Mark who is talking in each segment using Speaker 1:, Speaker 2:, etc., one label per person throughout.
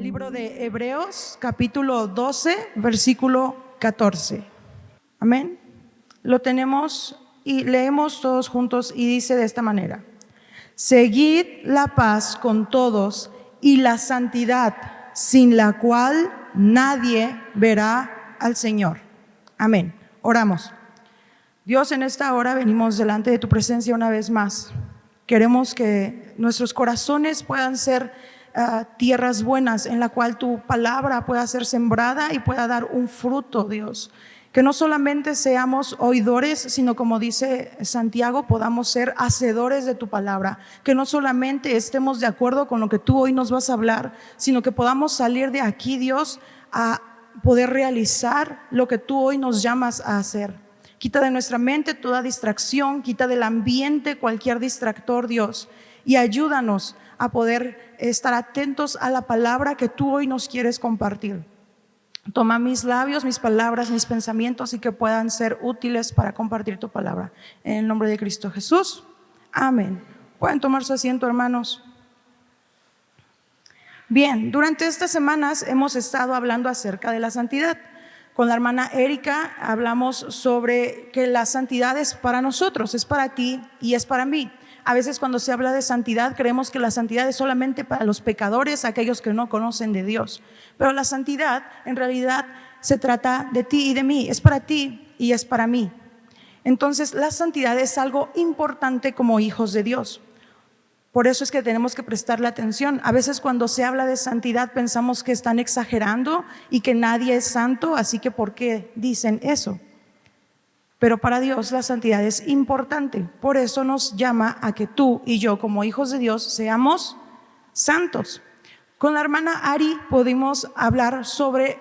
Speaker 1: libro de Hebreos, capítulo 12, versículo 14. Amén. Lo tenemos y leemos todos juntos y dice de esta manera: seguid la paz con todos y la santidad, sin la cual nadie verá al Señor. Amén. Oramos. Dios, en esta hora venimos delante de tu presencia una vez más. Queremos que nuestros corazones puedan ser tierras buenas en la cual tu palabra pueda ser sembrada y pueda dar un fruto, Dios. Que no solamente seamos oidores, sino, como dice Santiago, podamos ser hacedores de tu palabra. Que no solamente estemos de acuerdo con lo que tú hoy nos vas a hablar, sino que podamos salir de aquí, Dios, a poder realizar lo que tú hoy nos llamas a hacer. Quita de nuestra mente toda distracción, quita del ambiente cualquier distractor, Dios, y ayúdanos a poder estar atentos a la palabra que tú hoy nos quieres compartir. Toma mis labios, mis palabras, mis pensamientos y que puedan ser útiles para compartir tu palabra. En el nombre de Cristo Jesús. Amén. Pueden tomar su asiento, hermanos. Bien, durante estas semanas hemos estado hablando acerca de la santidad. Con la hermana Erika hablamos sobre que la santidad es para nosotros, es para ti y es para mí. A veces cuando se habla de santidad creemos que la santidad es solamente para los pecadores, aquellos que no conocen de Dios. Pero la santidad en realidad se trata de ti y de mí, es para ti y es para mí. Entonces la santidad es algo importante como hijos de Dios. Por eso es que tenemos que prestarle atención. A veces cuando se habla de santidad pensamos que están exagerando y que nadie es santo, así que ¿por qué dicen eso? Pero para Dios la santidad es importante. Por eso nos llama a que tú y yo, como hijos de Dios, seamos santos. Con la hermana Ari pudimos hablar sobre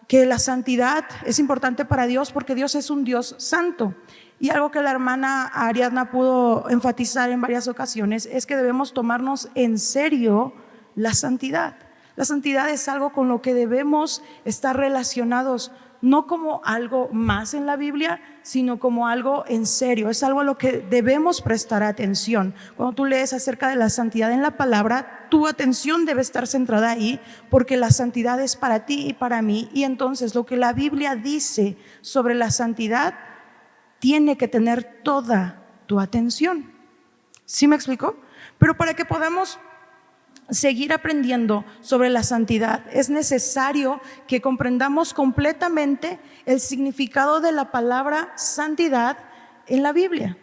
Speaker 1: que la santidad es importante para Dios porque Dios es un Dios santo. Y algo que la hermana Ariadna pudo enfatizar en varias ocasiones es que debemos tomarnos en serio la santidad. La santidad es algo con lo que debemos estar relacionados, no como algo más en la Biblia, sino como algo en serio. Es algo a lo que debemos prestar atención. Cuando tú lees acerca de la santidad en la palabra, tu atención debe estar centrada ahí, porque la santidad es para ti y para mí. Y entonces lo que la Biblia dice sobre la santidad tiene que tener toda tu atención. ¿Sí me explico? Pero para que podamos seguir aprendiendo sobre la santidad, es necesario que comprendamos completamente el significado de la palabra santidad en la Biblia.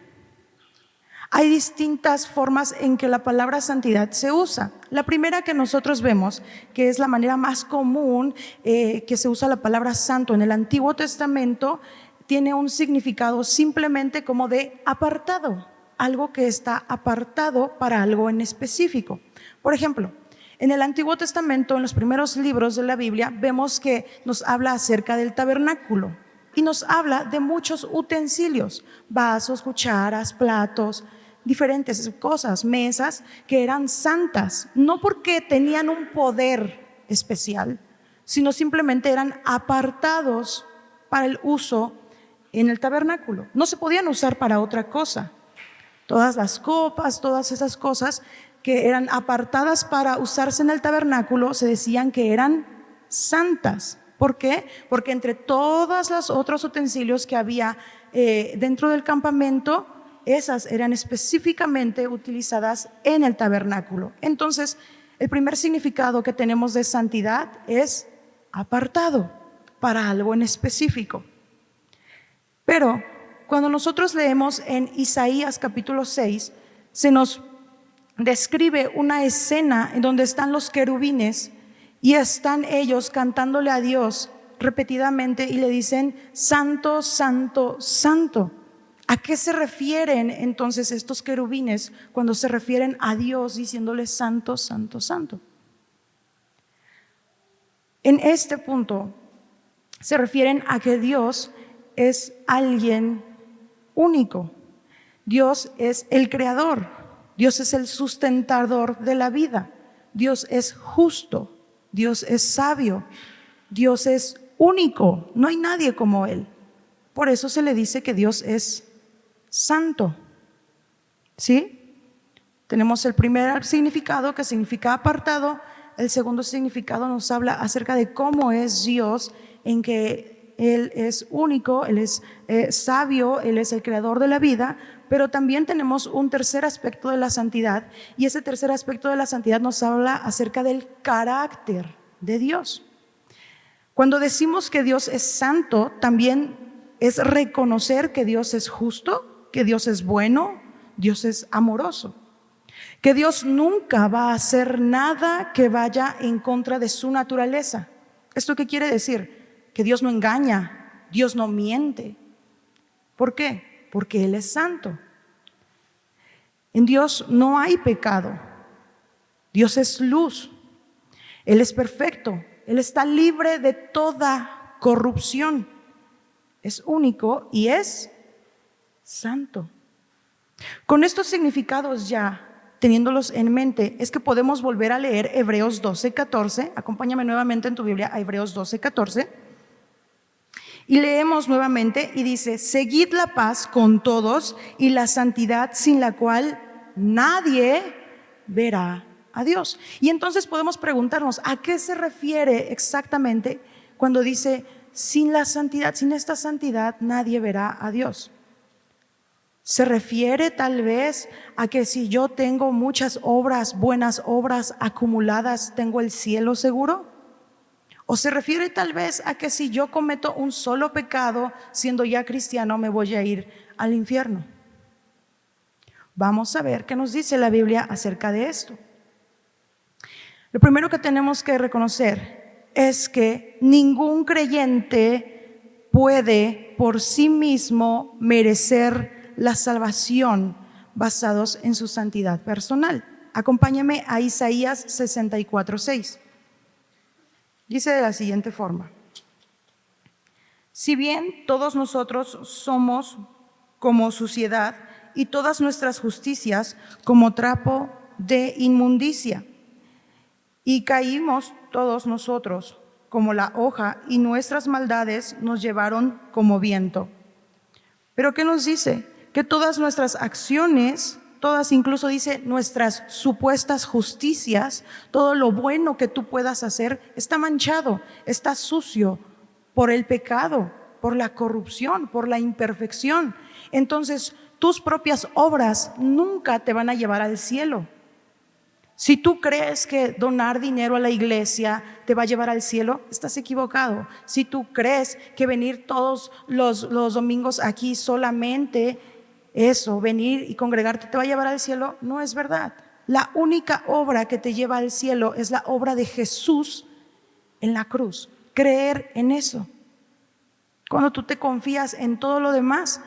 Speaker 1: Hay distintas formas en que la palabra santidad se usa. La primera que nosotros vemos, que es la manera más común que se usa la palabra santo en el Antiguo Testamento, tiene un significado simplemente como de apartado, algo que está apartado para algo en específico. Por ejemplo, en el Antiguo Testamento, en los primeros libros de la Biblia, vemos que nos habla acerca del tabernáculo y nos habla de muchos utensilios, vasos, cucharas, platos, diferentes cosas, mesas que eran santas, no porque tenían un poder especial, sino simplemente eran apartados para el uso en el tabernáculo. No se podían usar para otra cosa. Todas las copas, todas esas cosas que eran apartadas para usarse en el tabernáculo se decían que eran santas. ¿Por qué? Porque entre todos los otros utensilios que había dentro del campamento, esas eran específicamente utilizadas en el tabernáculo. Entonces, el primer significado que tenemos de santidad es apartado para algo en específico. Pero cuando nosotros leemos en Isaías capítulo 6, se nos describe una escena en donde están los querubines y están ellos cantándole a Dios repetidamente y le dicen: santo, santo, santo. ¿A qué se refieren entonces estos querubines cuando se refieren a Dios diciéndole santo, santo, santo? En este punto se refieren a que Dios es alguien único. Dios es el creador, Dios es el sustentador de la vida, Dios es justo, Dios es sabio, Dios es único, no hay nadie como Él. Por eso se le dice que Dios es santo. ¿Sí? Tenemos el primer significado, que significa apartado, El segundo significado nos habla acerca de cómo es Dios, en que Él es único, Él es sabio, Él es el creador de la vida. Pero también tenemos un tercer aspecto de la santidad, y ese tercer aspecto de la santidad nos habla acerca del carácter de Dios. Cuando decimos que Dios es santo, también es reconocer que Dios es justo, que Dios es bueno, Dios es amoroso, que Dios nunca va a hacer nada que vaya en contra de su naturaleza. ¿Esto qué quiere decir? Que Dios no engaña, Dios no miente. ¿Por qué? Porque Él es santo. En Dios no hay pecado. Dios es luz. Él es perfecto. Él está libre de toda corrupción. Es único y es santo. Con estos significados ya, teniéndolos en mente, es que podemos volver a leer Hebreos 12:14. Acompáñame nuevamente en tu Biblia a Hebreos 12:14. Y leemos nuevamente y dice: seguid la paz con todos y la santidad, sin la cual nadie verá a Dios. Y entonces podemos preguntarnos, ¿a qué se refiere exactamente cuando dice sin la santidad? Sin esta santidad nadie verá a Dios. ¿Se refiere tal vez a que si yo tengo muchas obras, buenas obras acumuladas, tengo el cielo seguro? ¿O se refiere tal vez a que si yo cometo un solo pecado, siendo ya cristiano, me voy a ir al infierno? Vamos a ver qué nos dice la Biblia acerca de esto. Lo primero que tenemos que reconocer es que ningún creyente puede por sí mismo merecer la salvación basados en su santidad personal. Acompáñame a Isaías 64:6. Dice de la siguiente forma: si bien todos nosotros somos como suciedad y todas nuestras justicias como trapo de inmundicia, y caímos todos nosotros como la hoja, y nuestras maldades nos llevaron como viento. Pero ¿qué nos dice? Que todas nuestras acciones, todas, incluso dice nuestras supuestas justicias, todo lo bueno que tú puedas hacer, está manchado, está sucio por el pecado, por la corrupción, por la imperfección. Entonces, tus propias obras nunca te van a llevar al cielo. Si tú crees que donar dinero a la iglesia te va a llevar al cielo, estás equivocado. Si tú crees que venir todos los domingos aquí solamente eso, venir y congregarte te va a llevar al cielo, no es verdad. La única obra que te lleva al cielo es la obra de Jesús en la cruz. Creer en eso. Cuando tú te confías en todo lo demás,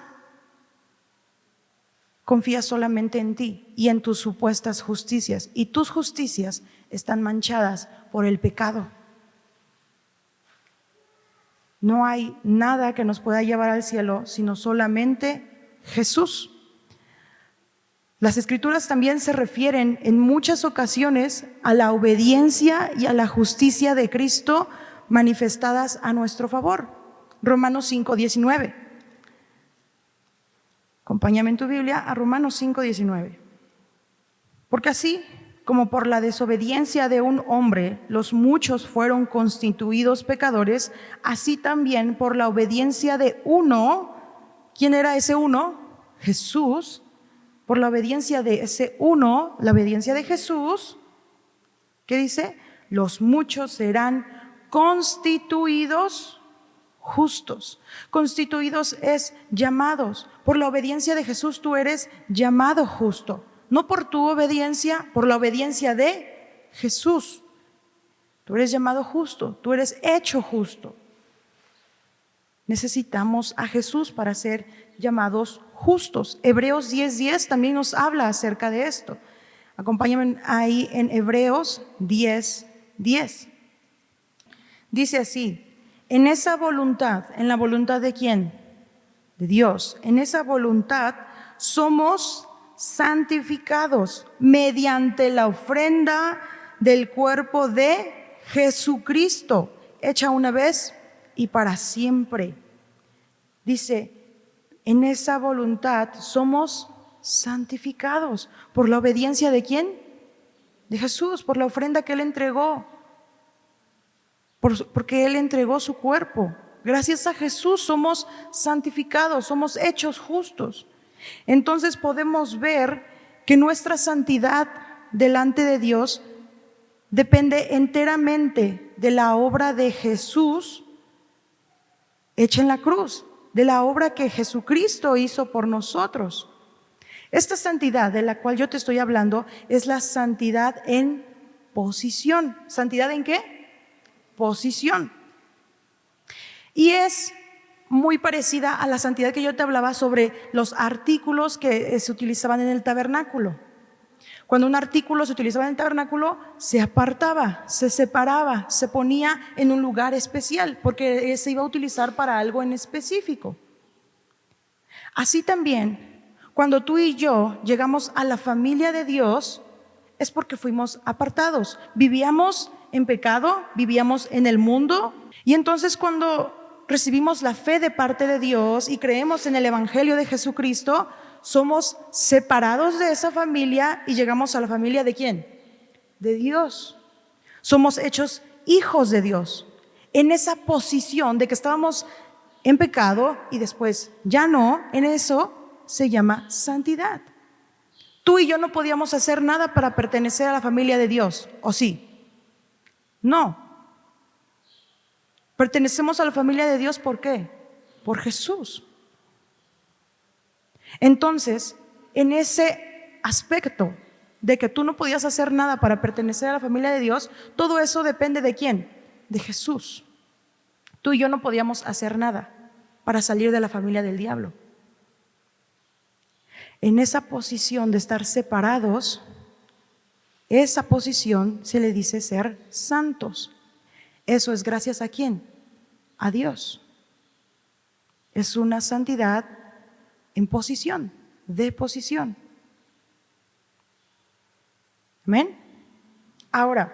Speaker 1: confías solamente en ti y en tus supuestas justicias, y tus justicias están manchadas por el pecado. No hay nada que nos pueda llevar al cielo sino solamente Jesús. Las Escrituras también se refieren en muchas ocasiones a la obediencia y a la justicia de Cristo manifestadas a nuestro favor. Romanos 5:19. Acompáñame en tu Biblia a Romanos 5:19. Porque así como por la desobediencia de un hombre los muchos fueron constituidos pecadores, así también por la obediencia de uno. ¿Quién era ese uno? Jesús. Por la obediencia de ese uno, la obediencia de Jesús, ¿qué dice? Los muchos serán constituidos justos. Constituidos es llamados. Por la obediencia de Jesús tú eres llamado justo. No por tu obediencia, por la obediencia de Jesús. Tú eres llamado justo, tú eres hecho justo. Necesitamos a Jesús para ser llamados justos. Hebreos 10:10 también nos habla acerca de esto. Acompáñame ahí en Hebreos 10:10. Dice así: en esa voluntad, ¿en la voluntad de quién? De Dios. En esa voluntad somos santificados mediante la ofrenda del cuerpo de Jesucristo, hecha una vez y para siempre. Dice, en esa voluntad somos santificados. ¿Por la obediencia de quién? De Jesús, por la ofrenda que Él entregó, porque Él entregó su cuerpo. Gracias a Jesús somos santificados, somos hechos justos. Entonces podemos ver que nuestra santidad delante de Dios depende enteramente de la obra de Jesús hecha en la cruz, de la obra que Jesucristo hizo por nosotros. Esta santidad de la cual yo te estoy hablando es la santidad en posición. ¿Santidad en qué? Posición. Y es muy parecida a la santidad que yo te hablaba sobre los artículos que se utilizaban en el tabernáculo. Cuando un artículo se utilizaba en el tabernáculo, se apartaba, se separaba, se ponía en un lugar especial, porque se iba a utilizar para algo en específico. Así también, cuando tú y yo llegamos a la familia de Dios, es porque fuimos apartados. Vivíamos en pecado, vivíamos en el mundo, y entonces cuando recibimos la fe de parte de Dios y creemos en el Evangelio de Jesucristo, somos separados de esa familia y llegamos a la familia ¿de quién? De Dios. Somos hechos hijos de Dios. En esa posición de que estábamos en pecado y después ya no, en eso se llama santidad. Tú y yo no podíamos hacer nada para pertenecer a la familia de Dios, ¿o sí? No. Pertenecemos a la familia de Dios, ¿por qué? Por Jesús. Entonces, en ese aspecto de que tú no podías hacer nada para pertenecer a la familia de Dios, todo eso depende ¿de quién? De Jesús. Tú y yo no podíamos hacer nada para salir de la familia del diablo. En esa posición de estar separados, esa posición se le dice ser santos. Eso es gracias ¿a quién? A Dios. Es una santidad en posición, de posición. ¿Amén? Ahora,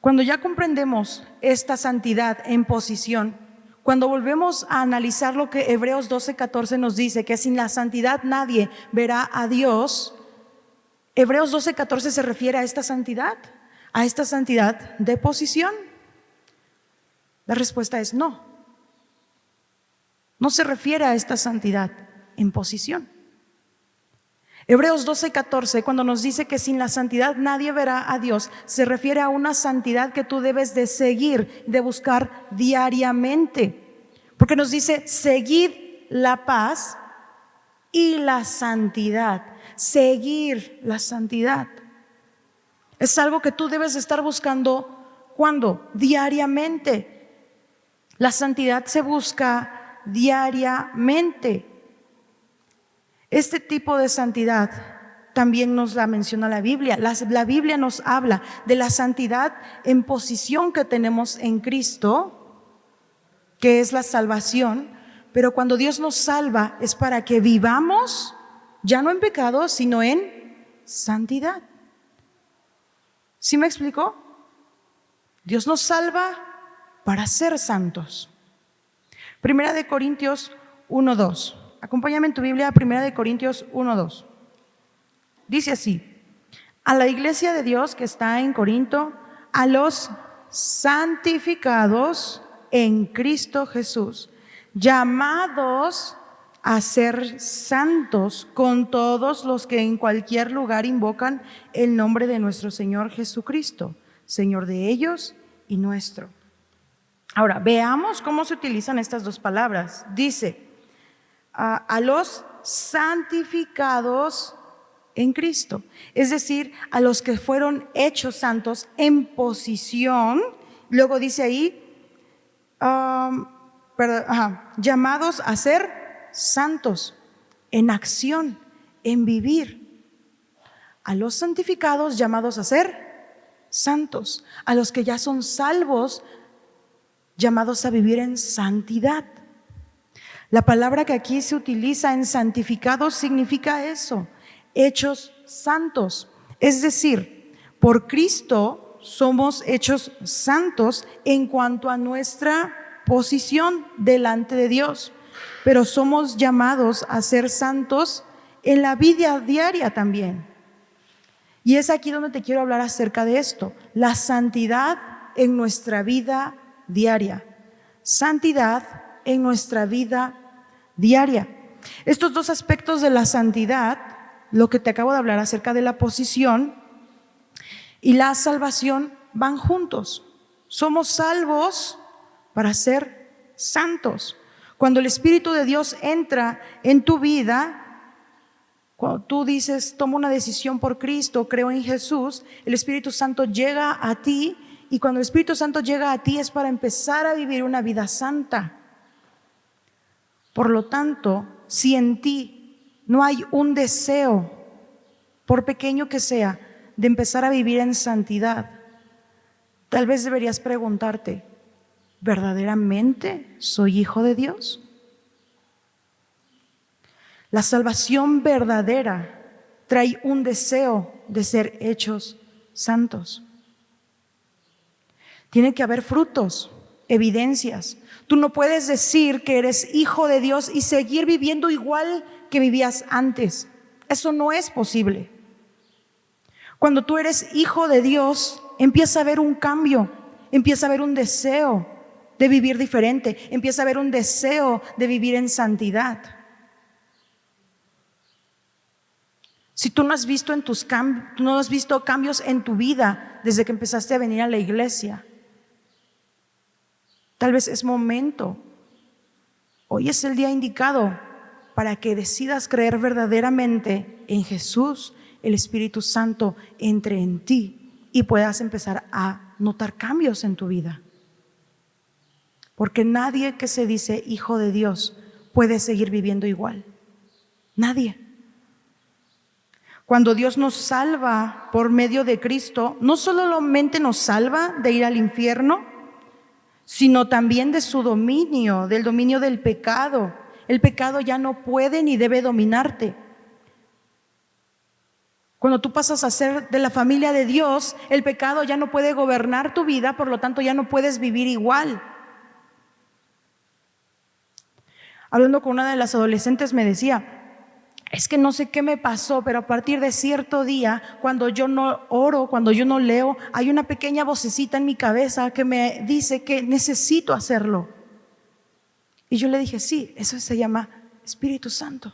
Speaker 1: cuando ya comprendemos esta santidad en posición, cuando volvemos a analizar lo que Hebreos 12:14 nos dice, que sin la santidad nadie verá a Dios, Hebreos 12:14 se refiere a esta santidad de posición. La respuesta es no. No se refiere a esta santidad en posición. Hebreos 12:14, cuando nos dice que sin la santidad nadie verá a Dios, se refiere a una santidad que tú debes de seguir, de buscar diariamente. Porque nos dice, seguid la paz y la santidad. Seguir la santidad. Es algo que tú debes de estar buscando, ¿cuándo? Diariamente. La santidad se busca diariamente. Este tipo de santidad también nos la menciona la Biblia. La Biblia nos habla de la santidad en posición que tenemos en Cristo, que es la salvación, pero cuando Dios nos salva es para que vivamos ya no en pecado, sino en santidad. ¿Sí me explico? Dios nos salva para ser santos. Primera de Corintios 1:2. Acompáñame en tu Biblia, Primera de Corintios 1:2. Dice así: a la iglesia de Dios que está en Corinto, a los santificados en Cristo Jesús, llamados a ser santos con todos los que en cualquier lugar invocan el nombre de nuestro Señor Jesucristo, Señor de ellos y nuestro. Ahora, veamos cómo se utilizan estas dos palabras. Dice, a los santificados en Cristo, es decir, a los que fueron hechos santos en posición. Luego dice ahí, llamados a ser santos en acción, en vivir. A los santificados llamados a ser santos, a los que ya son salvos, llamados a vivir en santidad. La palabra que aquí se utiliza en santificados significa eso, hechos santos. Es decir, por Cristo somos hechos santos en cuanto a nuestra posición delante de Dios, pero somos llamados a ser santos en la vida diaria también. Y es aquí donde te quiero hablar acerca de esto, la santidad en nuestra vida diaria. Santidad en nuestra vida diaria. Estos dos aspectos de la santidad, lo que te acabo de hablar acerca de la posición y la salvación, van juntos. Somos salvos para ser santos. Cuando el Espíritu de Dios entra en tu vida, cuando tú dices, tomo una decisión por Cristo, creo en Jesús, el Espíritu Santo llega a ti, y cuando el Espíritu Santo llega a ti es para empezar a vivir una vida santa. Por lo tanto, si en ti no hay un deseo, por pequeño que sea, de empezar a vivir en santidad, tal vez deberías preguntarte, ¿verdaderamente soy hijo de Dios? La salvación verdadera trae un deseo de ser hechos santos. Tiene que haber frutos, evidencias. Tú no puedes decir que eres hijo de Dios y seguir viviendo igual que vivías antes. Eso no es posible. Cuando tú eres hijo de Dios, empieza a haber un cambio, empieza a haber un deseo de vivir diferente, empieza a haber un deseo de vivir en santidad. Si tú no has visto cambios en tu vida desde que empezaste a venir a la iglesia, tal vez es momento, hoy es el día indicado para que decidas creer verdaderamente en Jesús, el Espíritu Santo entre en ti y puedas empezar a notar cambios en tu vida. Porque nadie que se dice hijo de Dios puede seguir viviendo igual. Nadie. Cuando Dios nos salva por medio de Cristo, no solamente nos salva de ir al infierno, sino también de su dominio, del dominio del pecado. El pecado ya no puede ni debe dominarte. Cuando tú pasas a ser de la familia de Dios, el pecado ya no puede gobernar tu vida, por lo tanto ya no puedes vivir igual. Hablando con una de las adolescentes me decía, es que no sé qué me pasó, pero a partir de cierto día, cuando yo no oro, cuando yo no leo, hay una pequeña vocecita en mi cabeza que me dice que necesito hacerlo. Y yo le dije, sí, eso se llama Espíritu Santo.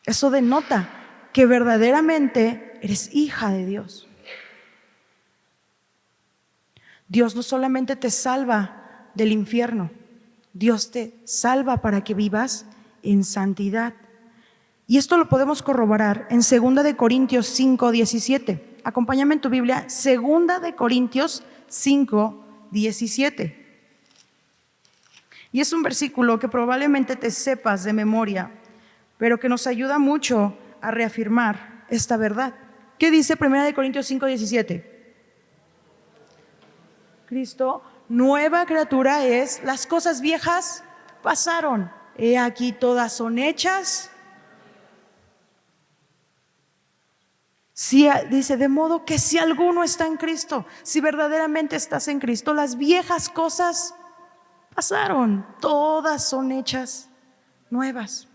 Speaker 1: Eso denota que verdaderamente eres hija de Dios. Dios no solamente te salva del infierno, Dios te salva para que vivas en santidad. Y esto lo podemos corroborar en 2 de Corintios 5:17. Acompáñame en tu Biblia, 2 de Corintios 5:17. Y es un versículo que probablemente te sepas de memoria, pero que nos ayuda mucho a reafirmar esta verdad. ¿Qué dice 1 de Corintios 5:17? Cristo, nueva criatura es, las cosas viejas pasaron, he aquí todas son hechas. Dice, de modo que si alguno está en Cristo, si verdaderamente estás en Cristo, las viejas cosas pasaron, todas son hechas nuevas.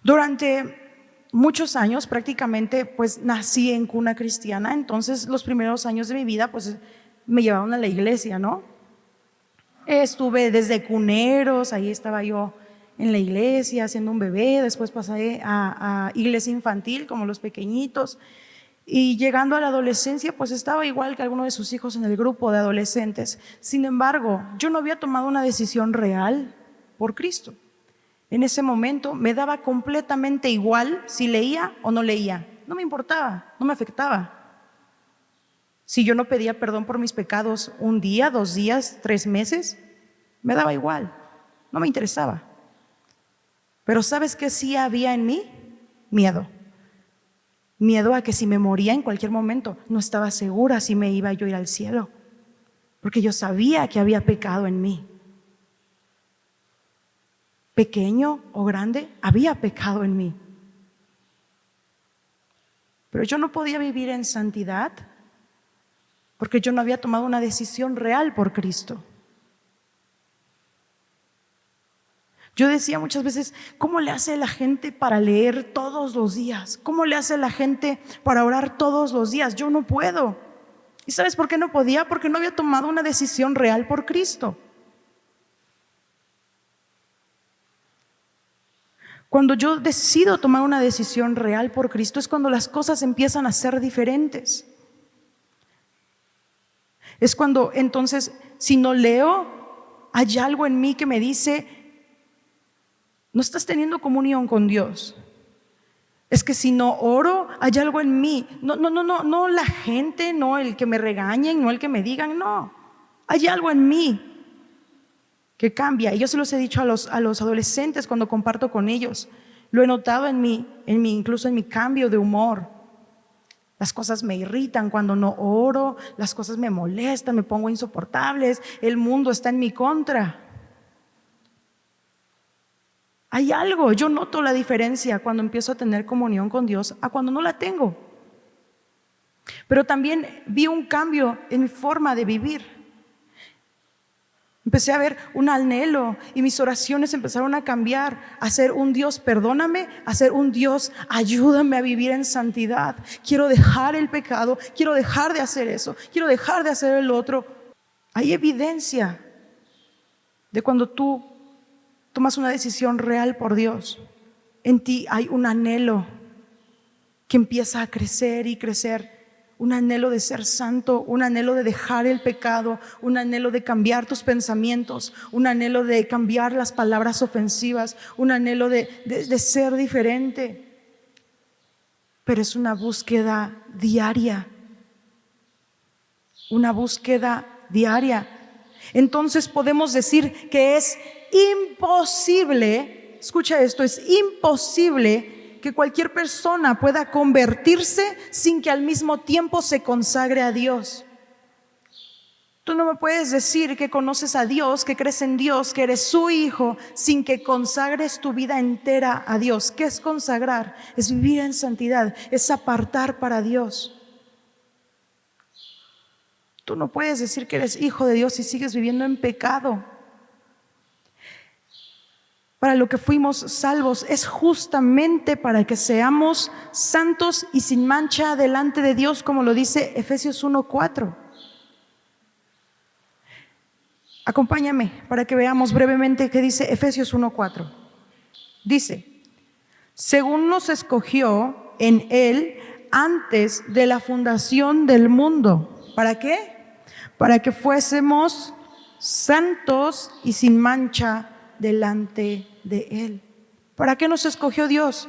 Speaker 1: Durante muchos años prácticamente pues nací en cuna cristiana, entonces los primeros años de mi vida pues me llevaron a la iglesia, ¿no? Estuve desde cuneros, ahí estaba yo en la iglesia siendo un bebé, después pasé a iglesia infantil como los pequeñitos, y llegando a la adolescencia pues estaba igual que alguno de sus hijos en el grupo de adolescentes. Sin embargo, yo no había tomado una decisión real por Cristo. En ese momento me daba completamente igual si leía o no leía, no me importaba, no me afectaba. Si yo no pedía perdón por mis pecados un día, 2 días, 3 meses, me daba igual, no me interesaba. Pero ¿sabes qué sí había en mí? Miedo. Miedo a que si me moría en cualquier momento, no estaba segura si me iba yo a ir al cielo, porque yo sabía que había pecado en mí. Pequeño o grande, había pecado en mí. Pero yo no podía vivir en santidad porque yo no había tomado una decisión real por Cristo. Yo decía muchas veces, ¿cómo le hace la gente para leer todos los días? ¿Cómo le hace la gente para orar todos los días? Yo no puedo. ¿Y sabes por qué no podía? Porque no había tomado una decisión real por Cristo. Cuando yo decido tomar una decisión real por Cristo es cuando las cosas empiezan a ser diferentes. Es cuando entonces, si no leo, hay algo en mí que me dice, no estás teniendo comunión con Dios. Es que si no oro, hay algo en mí. No la gente, no el que me regañen, no el que me digan, no. Hay algo en mí que cambia. Y yo se los he dicho a los adolescentes cuando comparto con ellos. Lo he notado en mí, incluso en mi cambio de humor. Las cosas me irritan cuando no oro, las cosas me molestan, me pongo insoportables, el mundo está en mi contra. Hay algo, yo noto la diferencia cuando empiezo a tener comunión con Dios a cuando no la tengo. Pero también vi un cambio en mi forma de vivir. Empecé a ver un anhelo y mis oraciones empezaron a cambiar, a ser un Dios perdóname, a ser un Dios ayúdame a vivir en santidad. Quiero dejar el pecado, quiero dejar de hacer eso, quiero dejar de hacer el otro. Hay evidencia de cuando tú tomas una decisión real por Dios. En ti hay un anhelo que empieza a crecer y crecer. Un anhelo de ser santo, un anhelo de dejar el pecado, un anhelo de cambiar tus pensamientos, un anhelo de cambiar las palabras ofensivas, un anhelo de ser diferente. Pero es una búsqueda diaria, una búsqueda diaria. Entonces podemos decir que es imposible, escucha esto, es imposible que cualquier persona pueda convertirse sin que al mismo tiempo se consagre a Dios. Tú no me puedes decir que conoces a Dios, que crees en Dios, que eres su hijo, sin que consagres tu vida entera a Dios. ¿Qué es consagrar? Es vivir en santidad, es apartar para Dios. Tú no puedes decir que eres hijo de Dios si sigues viviendo en pecado. Para lo que fuimos salvos es justamente para que seamos santos y sin mancha delante de Dios, como lo dice Efesios 1:4. Acompáñame para que veamos brevemente qué dice Efesios 1:4. Dice, según nos escogió en Él antes de la fundación del mundo. ¿Para qué? Para que fuésemos santos y sin mancha delante de Él. ¿Para qué nos escogió Dios?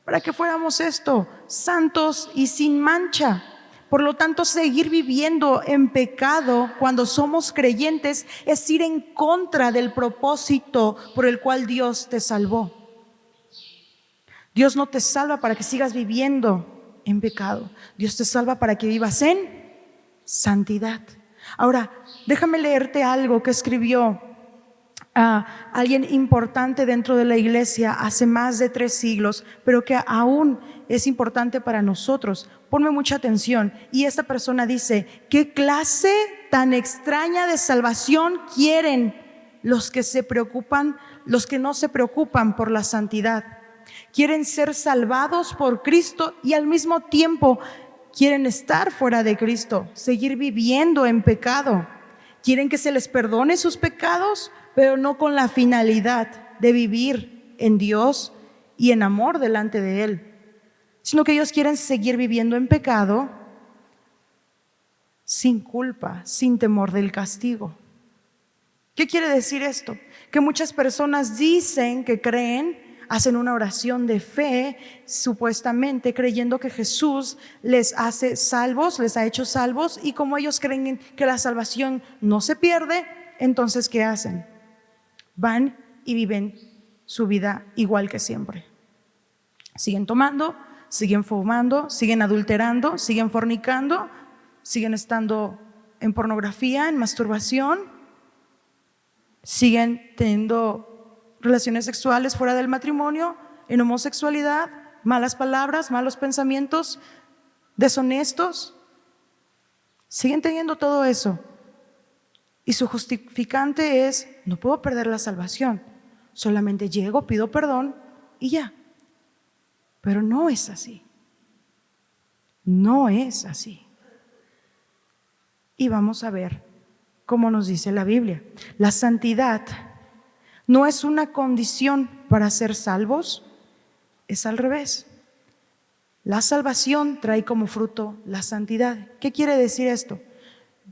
Speaker 1: Para que fuéramos esto, santos y sin mancha. Por lo tanto, seguir viviendo en pecado cuando somos creyentes es ir en contra del propósito por el cual Dios te salvó. Dios no te salva para que sigas viviendo en pecado. Dios te salva para que vivas en santidad. Ahora, déjame leerte algo que escribió alguien importante dentro de la iglesia hace más de 3 siglos, pero que aún es importante para nosotros. Ponme mucha atención. Y esta persona dice, ¿qué clase tan extraña de salvación quieren los que se preocupan, los que no se preocupan por la santidad? Quieren ser salvados por Cristo y al mismo tiempo quieren estar fuera de Cristo, seguir viviendo en pecado. Quieren que se les perdone sus pecados, pero no con la finalidad de vivir en Dios y en amor delante de Él, sino que ellos quieren seguir viviendo en pecado sin culpa, sin temor del castigo. ¿Qué quiere decir esto? Que muchas personas dicen que creen, hacen una oración de fe, supuestamente creyendo que Jesús les hace salvos, les ha hecho salvos, y como ellos creen que la salvación no se pierde, entonces ¿qué hacen? Van y viven su vida igual que siempre. Siguen tomando, siguen fumando, siguen adulterando, siguen fornicando, siguen estando en pornografía, en masturbación, siguen teniendo relaciones sexuales fuera del matrimonio, en homosexualidad, malas palabras, malos pensamientos, deshonestos. Siguen teniendo todo eso. Y su justificante es, no puedo perder la salvación, Solamente llego, pido perdón y ya. Pero no es así. No es así. Y vamos a ver cómo nos dice la Biblia. La santidad no es una condición para ser salvos, es al revés. La salvación trae como fruto la santidad. ¿Qué quiere decir esto?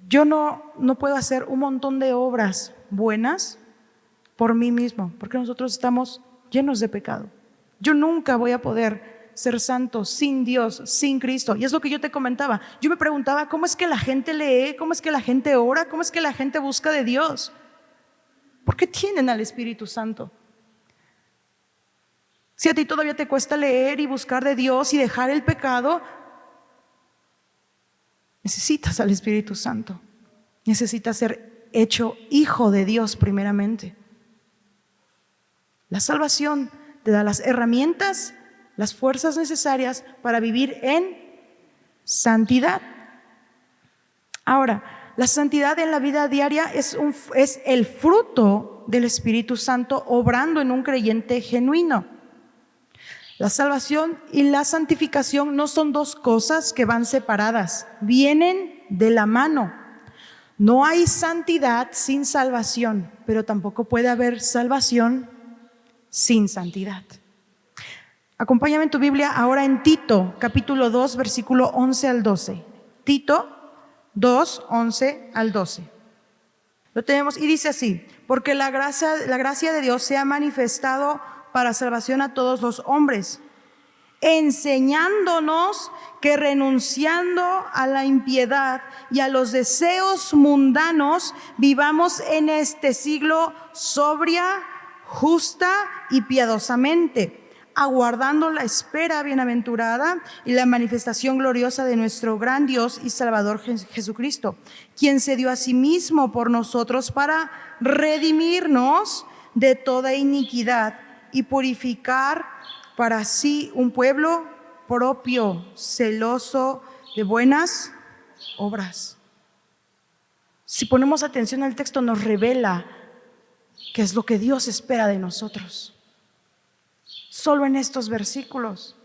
Speaker 1: Yo no puedo hacer un montón de obras buenas por mí mismo, porque nosotros estamos llenos de pecado. Yo nunca voy a poder ser santo sin Dios, sin Cristo. Y es lo que yo te comentaba. Yo me preguntaba, ¿cómo es que la gente lee? ¿Cómo es que la gente ora? ¿Cómo es que la gente busca de Dios? ¿Por qué tienen al Espíritu Santo? Si a ti todavía te cuesta leer y buscar de Dios y dejar el pecado, necesitas al Espíritu Santo. Necesitas ser hecho hijo de Dios primeramente. La salvación te da las herramientas, las fuerzas necesarias para vivir en santidad. Ahora, la santidad en la vida diaria es el fruto del Espíritu Santo obrando en un creyente genuino. La salvación y la santificación no son dos cosas que van separadas, vienen de la mano. No hay santidad sin salvación, pero tampoco puede haber salvación sin santidad. Acompáñame en tu Biblia ahora en Tito, capítulo 2, versículo 11 al 12. Tito 2, 11 al 12. Lo tenemos y dice así: porque la gracia de Dios se ha manifestado para salvación a todos los hombres, enseñándonos que renunciando a la impiedad y a los deseos mundanos, vivamos en este siglo sobria, justa y piadosamente, aguardando la espera bienaventurada y la manifestación gloriosa de nuestro gran Dios y Salvador Jesucristo, quien se dio a sí mismo por nosotros para redimirnos de toda iniquidad y purificar para sí un pueblo propio, celoso de buenas obras. Si ponemos atención al texto, nos revela qué es lo que Dios espera de nosotros. Solo en estos versículos.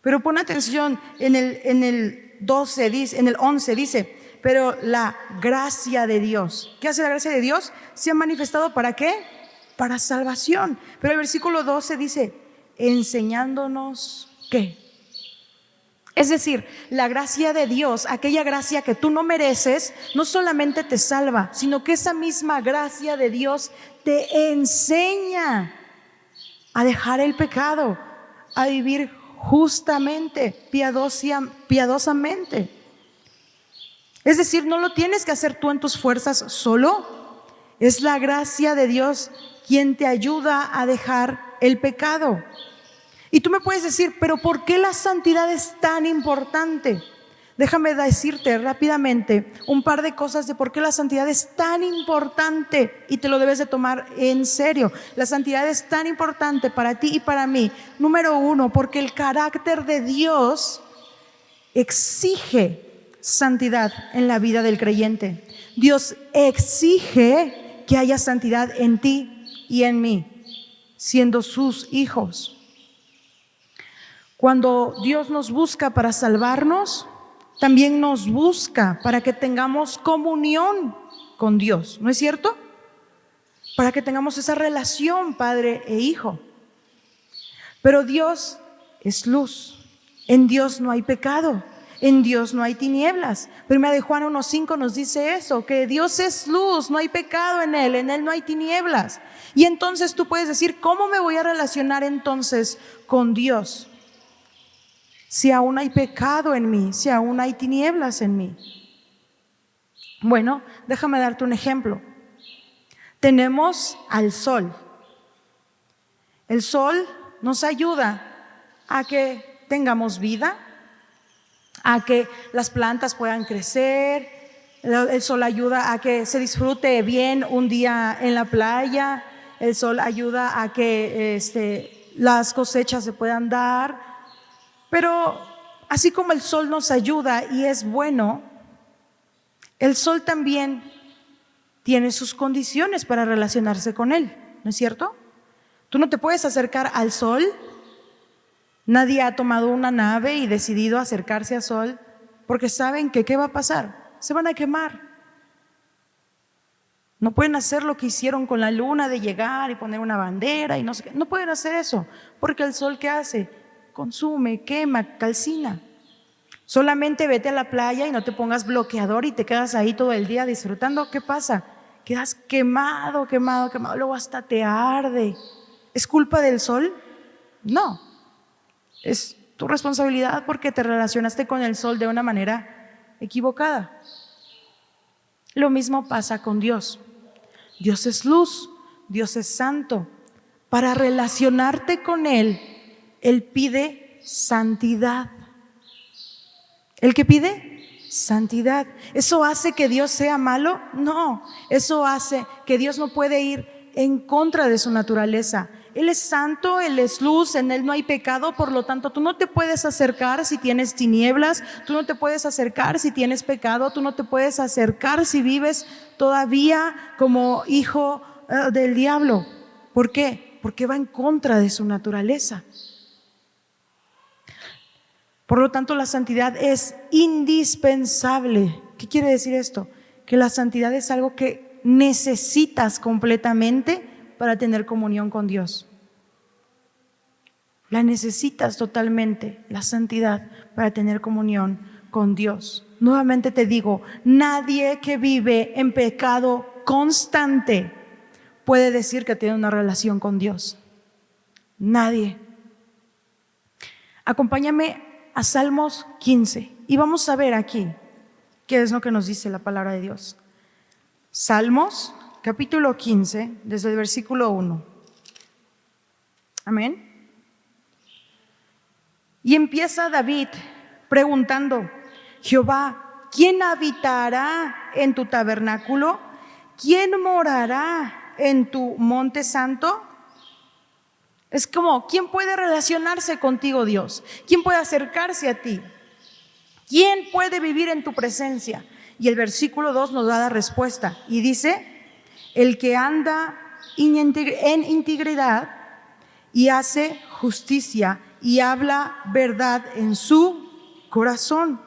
Speaker 1: Pero pon atención, en el 12 dice, en el 11 dice: pero la gracia de Dios. ¿Qué hace la gracia de Dios? Se ha manifestado ¿para qué? Para salvación. Pero el versículo 12 dice: enseñándonos ¿qué? Es decir, la gracia de Dios, aquella gracia que tú no mereces, no solamente te salva, sino que esa misma gracia de Dios te enseña a dejar el pecado, a vivir justamente, piadosamente. Es decir, no lo tienes que hacer tú en tus fuerzas solo. Es la gracia de Dios quien te ayuda a dejar el pecado. Y tú me puedes decir, pero ¿por qué la santidad es tan importante? Déjame decirte rápidamente un par de cosas de por qué la santidad es tan importante y te lo debes de tomar en serio. La santidad es tan importante para ti y para mí. Número uno, porque el carácter de Dios exige santidad en la vida del creyente. Dios exige que haya santidad en ti y en mí, siendo sus hijos. Cuando Dios nos busca para salvarnos, también nos busca para que tengamos comunión con Dios, ¿no es cierto? Para que tengamos esa relación padre e hijo. Pero Dios es luz, en Dios no hay pecado, en Dios no hay tinieblas. Primera de Juan 1:5 nos dice eso, que Dios es luz, no hay pecado en Él no hay tinieblas. Y entonces tú puedes decir, ¿cómo me voy a relacionar entonces con Dios? Si aún hay pecado en mí, si aún hay tinieblas en mí. Bueno, déjame darte un ejemplo. Tenemos al sol. El sol nos ayuda a que tengamos vida, a que las plantas puedan crecer. El sol ayuda a que se disfrute bien un día en la playa. El sol ayuda a que las cosechas se puedan dar. Pero así como el sol nos ayuda y es bueno, el sol también tiene sus condiciones para relacionarse con él, ¿no es cierto? Tú no te puedes acercar al sol. Nadie ha tomado una nave y decidido acercarse al sol porque saben que ¿qué va a pasar? Se van a quemar. No pueden hacer lo que hicieron con la luna de llegar y poner una bandera y no sé qué. No pueden hacer eso porque el sol, ¿qué hace? Consume, quema, calcina. Solamente vete a la playa y no te pongas bloqueador y te quedas ahí todo el día disfrutando. ¿Qué pasa? Quedas quemado, luego hasta te arde. ¿Es culpa del sol? No. Es tu responsabilidad porque te relacionaste con el sol de una manera equivocada. Lo mismo pasa con Dios. Dios es luz, Dios es santo. Para relacionarte con Él, Él pide santidad. ¿El que pide? Santidad. ¿Eso hace que Dios sea malo? No, eso hace que Dios no puede ir en contra de su naturaleza. Él es santo, Él es luz, en Él no hay pecado, por lo tanto tú no te puedes acercar si tienes tinieblas, tú no te puedes acercar si tienes pecado, tú no te puedes acercar si vives todavía como hijo del diablo. ¿Por qué? Porque va en contra de su naturaleza. Por lo tanto, la santidad es indispensable. ¿Qué quiere decir esto? Que la santidad es algo que necesitas completamente para tener comunión con Dios. La necesitas totalmente, la santidad, para tener comunión con Dios. Nuevamente te digo, nadie que vive en pecado constante puede decir que tiene una relación con Dios. Nadie. Acompáñame a Salmos 15 y vamos a ver aquí qué es lo que nos dice la palabra de Dios. Salmos capítulo 15, desde el versículo 1. Amén. Y empieza David preguntando: Jehová, ¿quién habitará en tu tabernáculo? ¿Quién morará en tu monte santo? Es como, ¿quién puede relacionarse contigo, Dios? ¿Quién puede acercarse a ti? ¿Quién puede vivir en tu presencia? Y el versículo 2 nos da la respuesta y dice: el que anda en integridad y hace justicia y habla verdad en su corazón.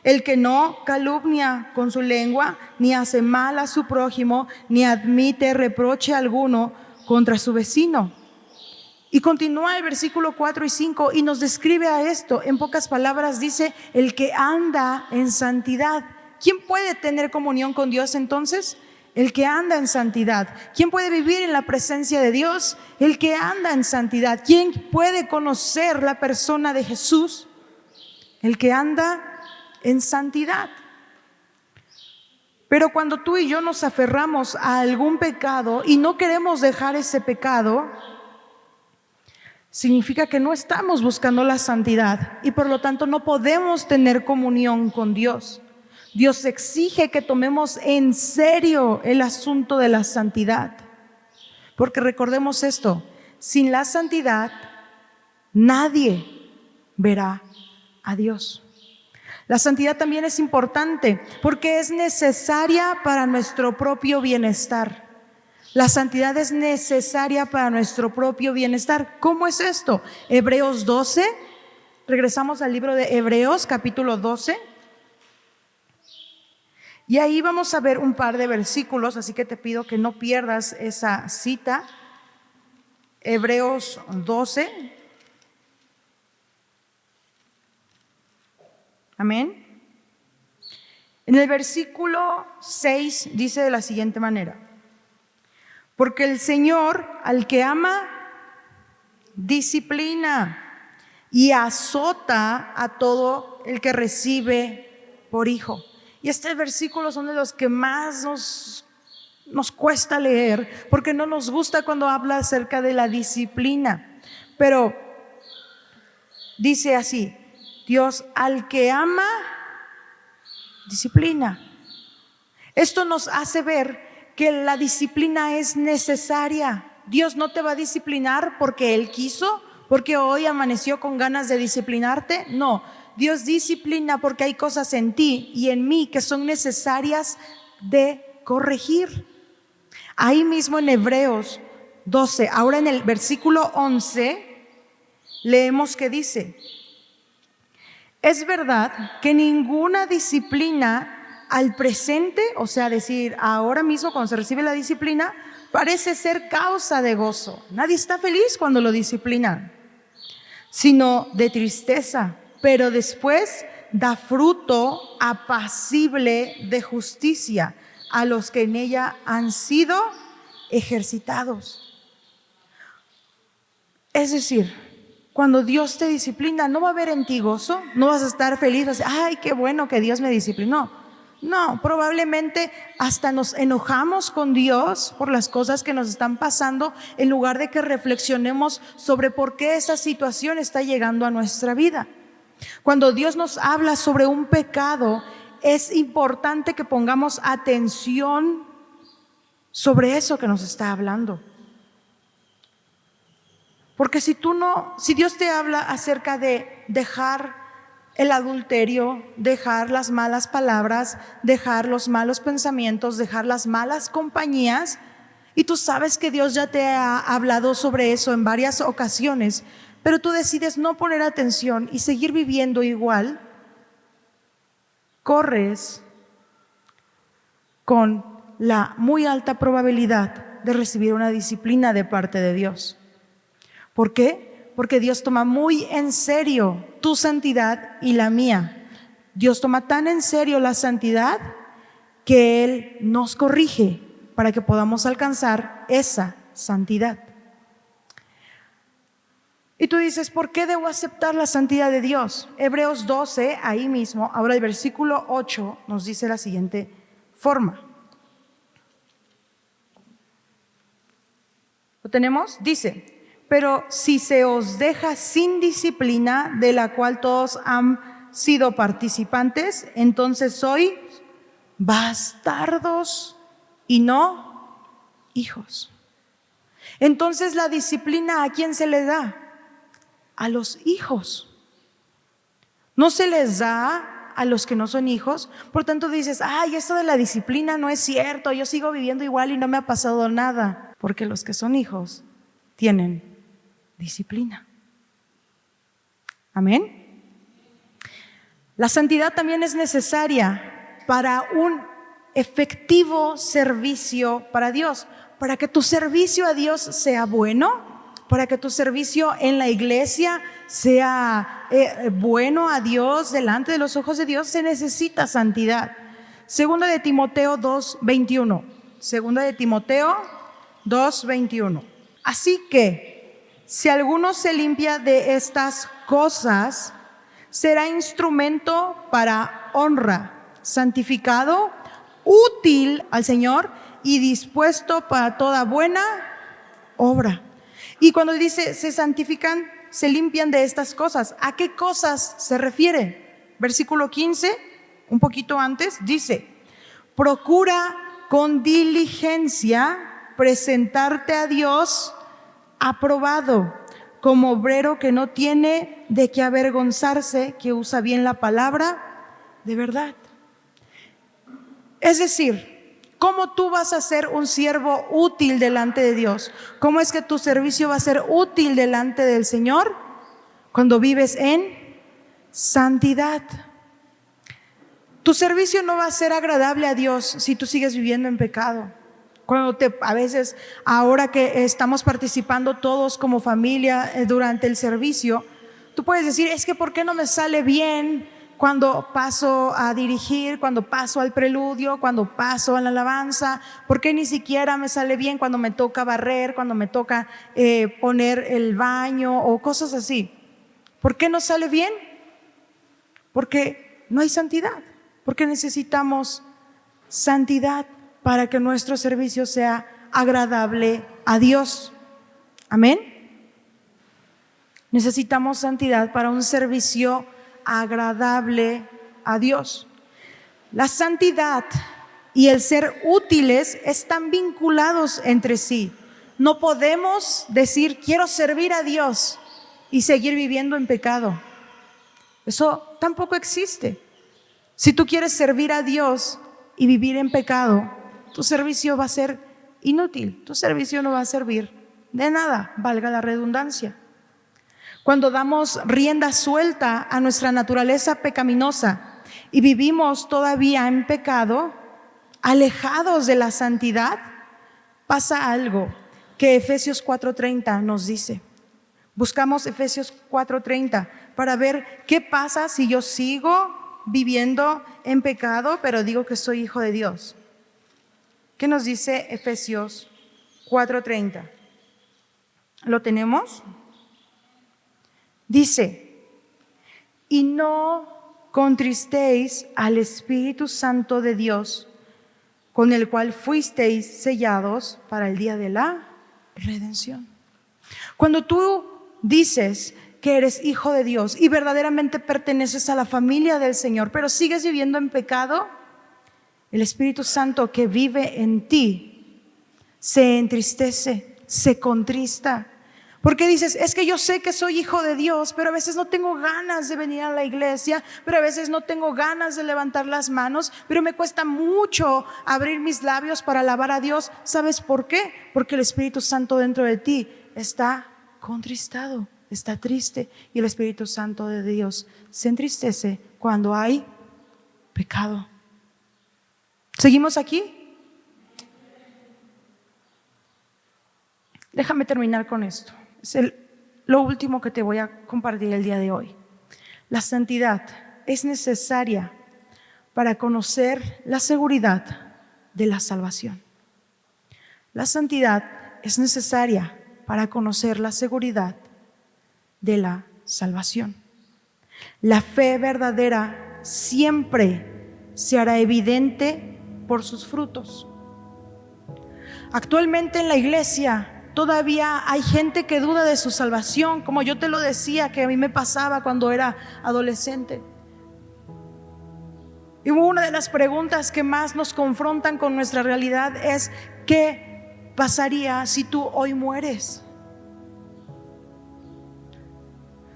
Speaker 1: El que no calumnia con su lengua, ni hace mal a su prójimo, ni admite reproche alguno contra su vecino. Y continúa el versículo 4 y 5 y nos describe a esto. En pocas palabras dice: el que anda en santidad. ¿Quién puede tener comunión con Dios entonces? El que anda en santidad. ¿Quién puede vivir en la presencia de Dios? El que anda en santidad. ¿Quién puede conocer la persona de Jesús? El que anda en santidad. Pero cuando tú y yo nos aferramos a algún pecado y no queremos dejar ese pecado, significa que no estamos buscando la santidad y por lo tanto no podemos tener comunión con Dios. Dios exige que tomemos en serio el asunto de la santidad. Porque recordemos esto: sin la santidad nadie verá a Dios. La santidad también es importante porque es necesaria para nuestro propio bienestar. La santidad es necesaria para nuestro propio bienestar. ¿Cómo es esto? Hebreos 12, regresamos al libro de Hebreos capítulo 12. Y ahí vamos a ver un par de versículos, así que te pido que no pierdas esa cita. Hebreos 12. Amén. En el versículo 6 dice de la siguiente manera: porque el Señor al que ama disciplina y azota a todo el que recibe por hijo. Y este versículo son de los que más nos cuesta leer, porque no nos gusta cuando habla acerca de la disciplina. Pero dice así: Dios al que ama disciplina. Esto nos hace ver que la disciplina es necesaria. Dios no te va a disciplinar porque Él quiso, porque hoy amaneció con ganas de disciplinarte. No, Dios disciplina porque hay cosas en ti y en mí que son necesarias de corregir. Ahí mismo en Hebreos 12. Ahora en el versículo 11 leemos que dice: es verdad que ninguna disciplina al presente, o sea, decir ahora mismo cuando se recibe la disciplina, parece ser causa de gozo. Nadie está feliz cuando lo disciplinan, sino de tristeza, pero después da fruto apacible de justicia a los que en ella han sido ejercitados. Es decir, cuando Dios te disciplina, no va a haber en ti gozo, no vas a estar feliz, vas a decir, ay, qué bueno que Dios me disciplinó. No, probablemente hasta nos enojamos con Dios por las cosas que nos están pasando, en lugar de que reflexionemos sobre por qué esa situación está llegando a nuestra vida. Cuando Dios nos habla sobre un pecado, es importante que pongamos atención sobre eso que nos está hablando. Porque si Dios te habla acerca de dejar el adulterio, dejar las malas palabras, dejar los malos pensamientos, dejar las malas compañías, y tú sabes que Dios ya te ha hablado sobre eso en varias ocasiones, pero tú decides no poner atención y seguir viviendo igual, corres con la muy alta probabilidad de recibir una disciplina de parte de Dios. ¿Por qué? Porque Dios toma muy en serio tu santidad y la mía. Dios toma tan en serio la santidad que Él nos corrige para que podamos alcanzar esa santidad. Y tú dices, ¿por qué debo aceptar la santidad de Dios? Hebreos 12, ahí mismo, ahora el versículo 8 nos dice la siguiente forma. ¿Lo tenemos? Dice: pero si se os deja sin disciplina, de la cual todos han sido participantes, entonces sois bastardos y no hijos. Entonces la disciplina, ¿a quién se le da? A los hijos. No se les da a los que no son hijos. Por tanto dices, ay, esto de la disciplina no es cierto, yo sigo viviendo igual y no me ha pasado nada. Porque los que son hijos tienen disciplina. Amén. La santidad también es necesaria para un efectivo servicio para Dios, para que tu servicio a Dios sea bueno, para que tu servicio en la iglesia sea bueno a Dios, delante de los ojos de Dios, se necesita santidad. Segunda de Timoteo 2:21. Segunda de Timoteo 2:21. Así que si alguno se limpia de estas cosas, será instrumento para honra, santificado, útil al Señor y dispuesto para toda buena obra. Y cuando dice se santifican, se limpian de estas cosas, ¿a qué cosas se refiere? Versículo 15, un poquito antes, dice: procura con diligencia presentarte a Dios aprobado, como obrero que no tiene de qué avergonzarse, que usa bien la palabra de verdad. Es decir, ¿cómo tú vas a ser un siervo útil delante de Dios? ¿Cómo es que tu servicio va a ser útil delante del Señor? Cuando vives en santidad. Tu servicio no va a ser agradable a Dios si tú sigues viviendo en pecado. A veces, ahora que estamos participando todos como familia durante el servicio, tú puedes decir, es que ¿por qué no me sale bien cuando paso a dirigir, cuando paso al preludio, cuando paso a la alabanza? ¿Por qué ni siquiera me sale bien cuando me toca barrer, cuando me toca poner el baño o cosas así? ¿Por qué no sale bien? Porque no hay santidad, porque necesitamos santidad para que nuestro servicio sea agradable a Dios. Amén. Necesitamos santidad para un servicio agradable a Dios. La santidad y el ser útiles están vinculados entre sí. No podemos decir quiero servir a Dios y seguir viviendo en pecado. Eso tampoco existe. Si tú quieres servir a Dios y vivir en pecado, tu servicio va a ser inútil, tu servicio no va a servir De nada, valga la redundancia. Cuando damos rienda suelta a nuestra naturaleza pecaminosa y vivimos todavía en pecado, alejados de la santidad, pasa algo que Efesios 4:30 nos dice. Buscamos Efesios 4:30 para ver qué pasa si yo sigo viviendo en pecado, pero digo que soy hijo de Dios. ¿Qué nos dice Efesios 4:30? ¿Lo tenemos? Dice: y no contristéis al Espíritu Santo de Dios, con el cual fuisteis sellados para el día de la redención. Cuando tú dices que eres hijo de Dios y verdaderamente perteneces a la familia del Señor, pero sigues viviendo en pecado, el Espíritu Santo que vive en ti se entristece, se contrista. Porque dices, es que yo sé que soy hijo de Dios, pero a veces no tengo ganas de venir a la iglesia, pero a veces no tengo ganas de levantar las manos, pero me cuesta mucho abrir mis labios para alabar a Dios. ¿Sabes por qué? Porque el Espíritu Santo dentro de ti está contristado, está triste, y el Espíritu Santo de Dios se entristece cuando hay pecado. ¿Seguimos aquí? Déjame terminar con esto. Es lo último que te voy a compartir el día de hoy. La santidad es necesaria para conocer la seguridad de la salvación. La santidad es necesaria para conocer la seguridad de la salvación. La fe verdadera siempre se hará evidente por sus frutos. Actualmente en la iglesia todavía hay gente que duda de su salvación, como yo te lo decía, que a mí me pasaba cuando era adolescente. Y una de las preguntas que más nos confrontan con nuestra realidad es: ¿qué pasaría si tú hoy mueres?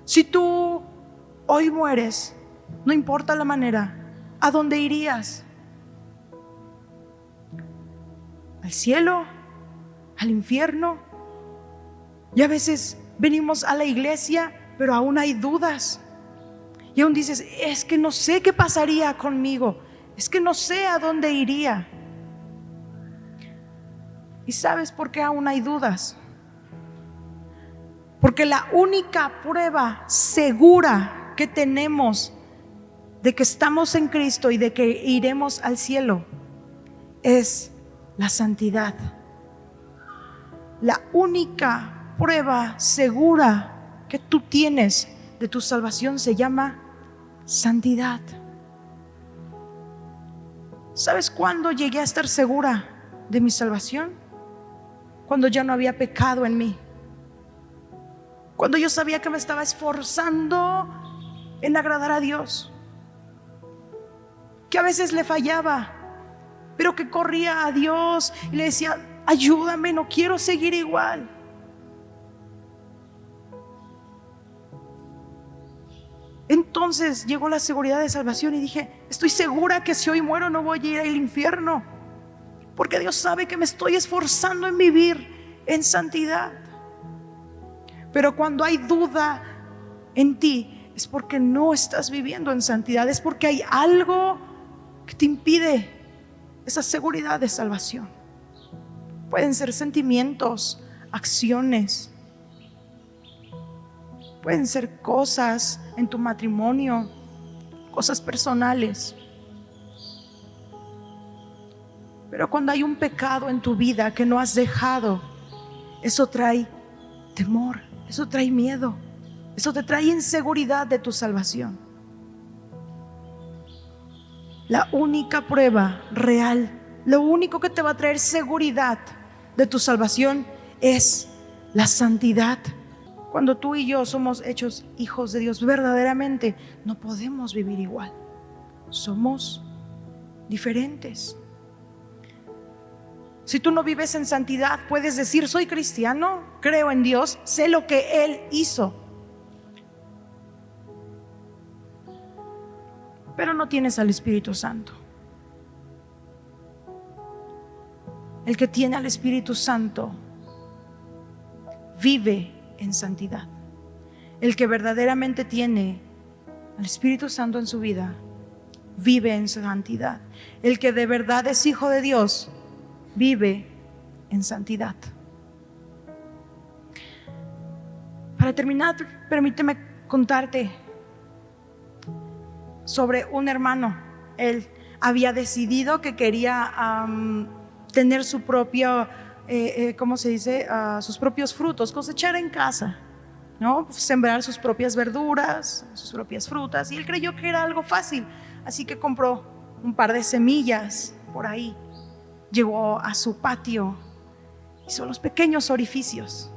Speaker 1: Si tú hoy mueres, no importa la manera, ¿a dónde irías? ¿Al cielo? ¿Al infierno? Y a veces venimos a la iglesia, pero aún hay dudas. Y aún dices, es que no sé qué pasaría conmigo, es que no sé a dónde iría. ¿Y sabes por qué aún hay dudas? Porque la única prueba segura que tenemos de que estamos en Cristo y de que iremos al cielo es la santidad. La única prueba segura que tú tienes de tu salvación se llama santidad. ¿Sabes cuándo llegué a estar segura de mi salvación? Cuando ya no había pecado en mí. Cuando yo sabía que me estaba esforzando en agradar a Dios, que a veces le fallaba, pero que corría a Dios y le decía, ayúdame, no quiero seguir igual. Entonces llegó la seguridad de salvación y dije, estoy segura que si hoy muero no voy a ir al infierno, porque Dios sabe que me estoy esforzando en vivir en santidad. Pero cuando hay duda en ti, es porque no estás viviendo en santidad, es porque hay algo que te impide esa seguridad de salvación. Pueden ser sentimientos, acciones, pueden ser cosas en tu matrimonio, cosas personales. Pero cuando hay un pecado en tu vida que no has dejado, eso trae temor, eso trae miedo, eso te trae inseguridad de tu salvación. La única prueba real, lo único que te va a traer seguridad de tu salvación es la santidad. Cuando tú y yo somos hechos hijos de Dios, verdaderamente no podemos vivir igual. Somos diferentes. Si tú no vives en santidad, puedes decir, soy cristiano, creo en Dios, sé lo que Él hizo, pero no tienes al Espíritu Santo. El que tiene al Espíritu Santo vive en santidad. El que verdaderamente tiene al Espíritu Santo en su vida vive en santidad. El que de verdad es hijo de Dios vive en santidad. Para terminar, permíteme contarte sobre un hermano. Él había decidido que quería tener su propio, sus propios frutos, cosechar en casa, ¿no? Sembrar sus propias verduras, sus propias frutas. Y él creyó que era algo fácil, así que compró un par de semillas por ahí. Llegó a su patio, hizo los pequeños orificios,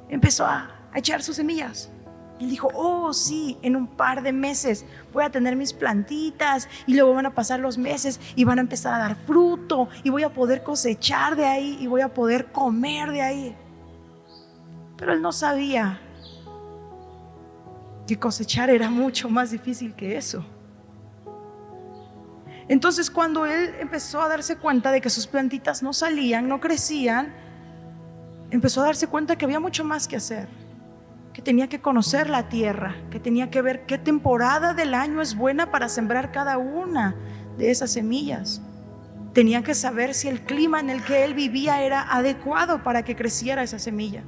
Speaker 1: empezó a echar sus semillas. Y él dijo: oh sí, en un par de meses voy a tener mis plantitas, y luego van a pasar los meses y van a empezar a dar fruto, y voy a poder cosechar de ahí, y voy a poder comer de ahí. Pero él no sabía que cosechar era mucho más difícil que eso. Entonces, cuando él empezó a darse cuenta de que sus plantitas no salían, no crecían, empezó a darse cuenta que había mucho más que hacer, que tenía que conocer la tierra, que tenía que ver qué temporada del año es buena para sembrar cada una de esas semillas. Tenía que saber si el clima en el que él vivía era adecuado para que creciera esa semilla.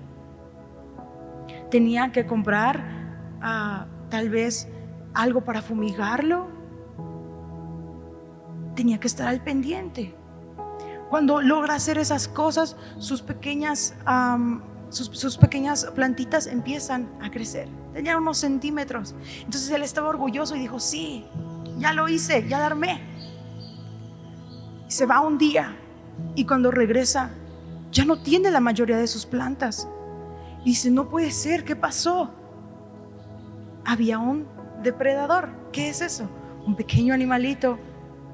Speaker 1: Tenía que comprar tal vez algo para fumigarlo. Tenía que estar al pendiente. Cuando logra hacer esas cosas, sus pequeñas plantitas empiezan a crecer. Tenían unos centímetros. Entonces él estaba orgulloso y dijo: sí, ya lo hice, ya la armé. Y se va un día, y cuando regresa ya no tiene la mayoría de sus plantas. Y dice: no puede ser, ¿qué pasó? Había un depredador. ¿Qué es eso? Un pequeño animalito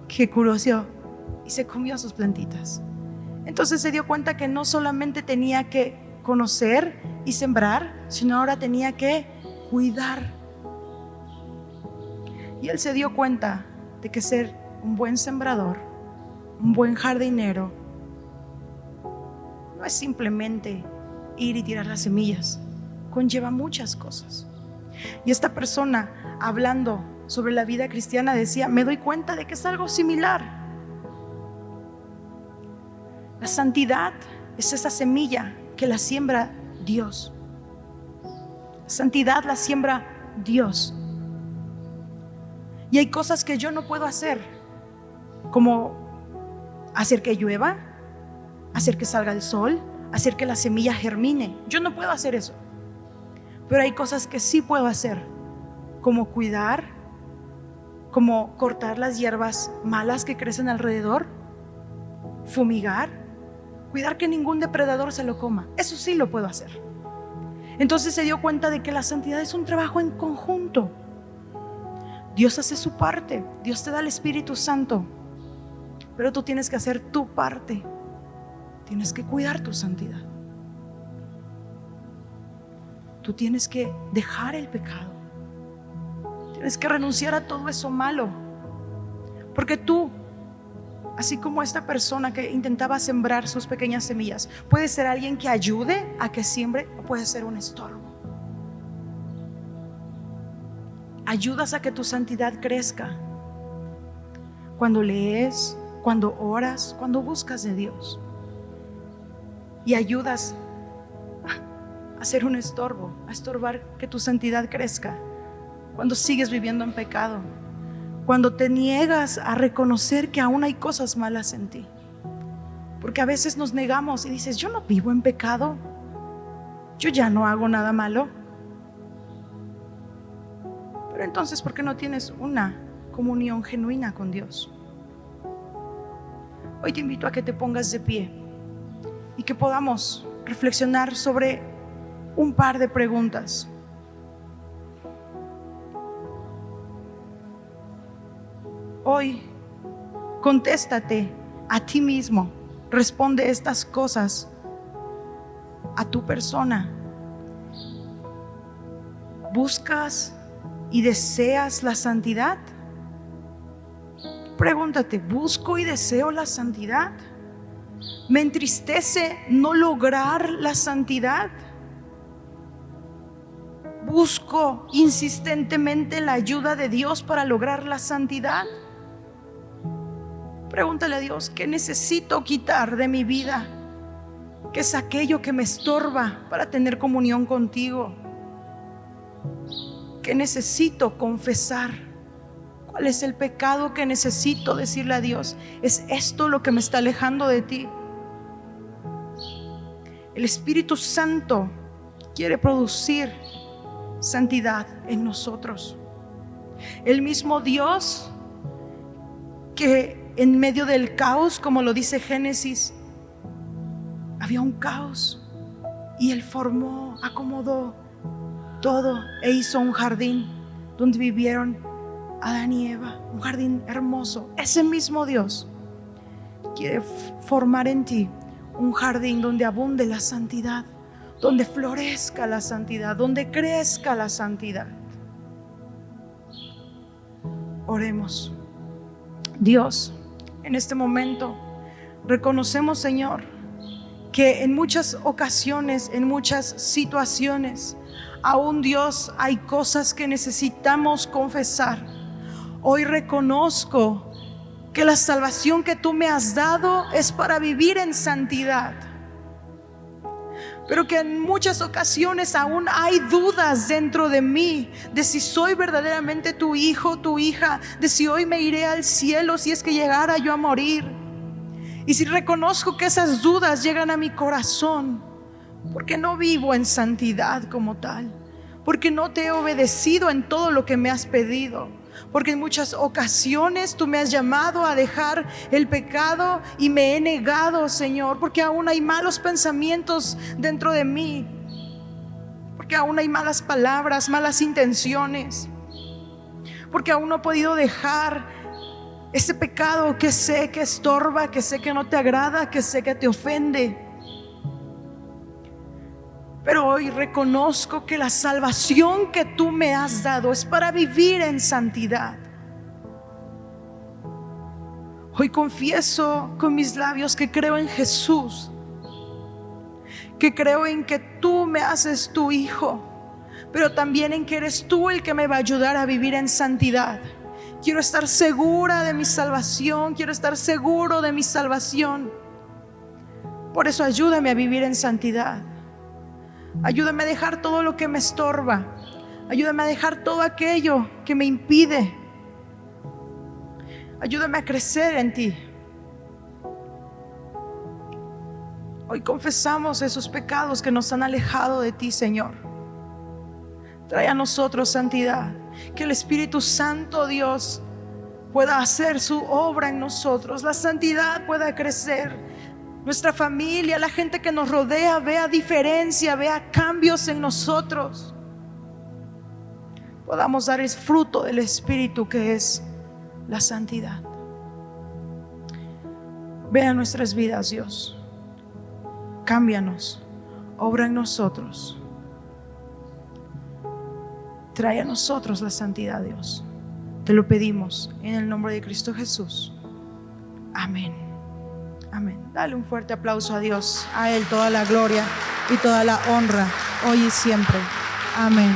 Speaker 1: que curoseó y se comió sus plantitas. Entonces se dio cuenta que no solamente tenía que conocer y sembrar, sino ahora tenía que cuidar. Y él se dio cuenta de que ser un buen sembrador, un buen jardinero, no es simplemente ir y tirar las semillas, conlleva muchas cosas. Y esta persona, hablando sobre la vida cristiana, decía: me doy cuenta de que es algo similar. La santidad es esa semilla que la siembra Dios. La santidad la siembra Dios. Y hay cosas que yo no puedo hacer, como hacer que llueva, hacer que salga el sol, hacer que la semilla germine. Yo no puedo hacer eso. Pero hay cosas que sí puedo hacer, como cuidar, como cortar las hierbas malas que crecen alrededor, fumigar, cuidar que ningún depredador se lo coma. Eso sí lo puedo hacer. Entonces se dio cuenta de que la santidad es un trabajo en conjunto. Dios hace su parte, Dios te da el Espíritu Santo, pero tú tienes que hacer tu parte. Tienes que cuidar tu santidad. Tú tienes que dejar el pecado. Tienes que renunciar a todo eso malo. Porque tú, así como esta persona que intentaba sembrar sus pequeñas semillas, puedes ser alguien que ayude a que siembre, o puedes ser un estorbo. Ayudas a que tu santidad crezca cuando lees, cuando oras, cuando buscas de Dios. Y ayudas a ser un estorbo, a estorbar que tu santidad crezca cuando sigues viviendo en pecado, cuando te niegas a reconocer que aún hay cosas malas en ti. Porque a veces nos negamos y dices: yo no vivo en pecado, yo ya no hago nada malo. Pero entonces, ¿por qué no tienes una comunión genuina con Dios? Hoy te invito a que te pongas de pie y que podamos reflexionar sobre un par de preguntas. Hoy, contéstate a ti mismo, responde estas cosas a tu persona. ¿Buscas y deseas la santidad? Pregúntate: ¿busco y deseo la santidad? ¿Me entristece no lograr la santidad? busco insistentemente la ayuda de Dios para lograr la santidad. Pregúntale a Dios: ¿qué necesito quitar de mi vida? ¿Qué es aquello que me estorba para tener comunión contigo? ¿Qué necesito confesar? ¿Cuál es el pecado que necesito decirle a Dios? ¿Es esto lo que me está alejando de ti? El Espíritu Santo quiere producir santidad en nosotros. El mismo Dios que en medio del caos, como lo dice Génesis, había un caos y Él formó, acomodó todo e hizo un jardín donde vivieron Adán y Eva, un jardín hermoso. Ese mismo Dios quiere formar en ti un jardín donde abunde la santidad, donde florezca la santidad, donde crezca la santidad. Oremos. Dios, en este momento reconocemos, Señor, que en muchas ocasiones, en muchas situaciones, aún, Dios, hay cosas que necesitamos confesar. Hoy reconozco que la salvación que tú me has dado es para vivir en santidad, pero que en muchas ocasiones aún hay dudas dentro de mí de si soy verdaderamente tu hijo, tu hija, de si hoy me iré al cielo si es que llegara yo a morir. Y si reconozco que esas dudas llegan a mi corazón, porque no vivo en santidad como tal, porque no te he obedecido en todo lo que me has pedido, porque en muchas ocasiones tú me has llamado a dejar el pecado y me he negado, Señor, porque aún hay malos pensamientos dentro de mí, porque aún hay malas palabras, malas intenciones, porque aún no he podido dejar ese pecado que sé que estorba, que sé que no te agrada, que sé que te ofende. Pero hoy reconozco que la salvación que tú me has dado es para vivir en santidad. Hoy confieso con mis labios que creo en Jesús, que creo en que tú me haces tu hijo, pero también en que eres tú el que me va a ayudar a vivir en santidad. Quiero estar segura de mi salvación, quiero estar seguro de mi salvación. Por eso ayúdame a vivir en santidad. Ayúdame a dejar todo lo que me estorba. Ayúdame a dejar todo aquello que me impide. Ayúdame a crecer en ti. Hoy confesamos esos pecados que nos han alejado de ti, Señor. Trae a nosotros santidad. Que el Espíritu Santo, Dios, pueda hacer su obra en nosotros. La santidad pueda crecer. Nuestra familia, la gente que nos rodea, vea diferencia, vea cambios en nosotros. Podamos dar el fruto del Espíritu, que es la santidad. Vea nuestras vidas, Dios. Cámbianos, obra en nosotros. Trae a nosotros la santidad, Dios. Te lo pedimos en el nombre de Cristo Jesús. Amén. Amén. Dale un fuerte aplauso a Dios. A Él toda la gloria y toda la honra, hoy y siempre. Amén.